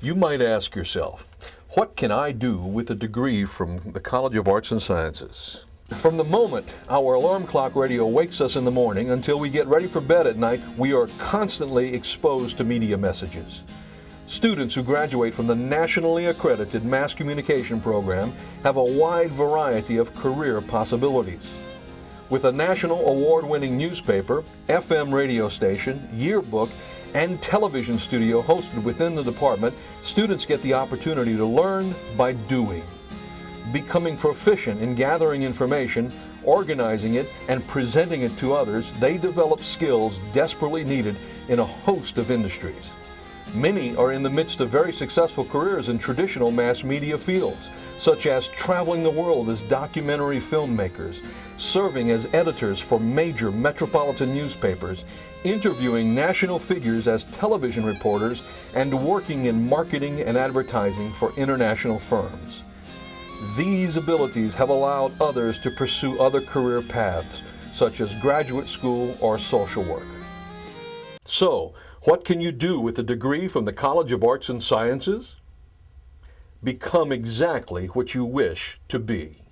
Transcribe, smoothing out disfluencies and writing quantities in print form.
You might ask yourself, what can I do with a degree from the College of Arts and Sciences? From the moment our alarm clock radio wakes us in the morning until we get ready for bed at night, we are constantly exposed to media messages. Students who graduate from the nationally accredited mass communication program have a wide variety of career possibilities. With a national award-winning newspaper, FM radio station, yearbook, and television studio hosted within the department, students get the opportunity to learn by doing. Becoming proficient in gathering information, organizing it, and presenting it to others, they develop skills desperately needed in a host of industries. Many are in the midst of very successful careers in traditional mass media fields, such as traveling the world as documentary filmmakers, serving as editors for major metropolitan newspapers, interviewing national figures as television reporters, and working in marketing and advertising for international firms. These abilities have allowed others to pursue other career paths, such as graduate school or social work. So, what can you do with a degree from the College of Arts and Sciences? Become exactly what you wish to be.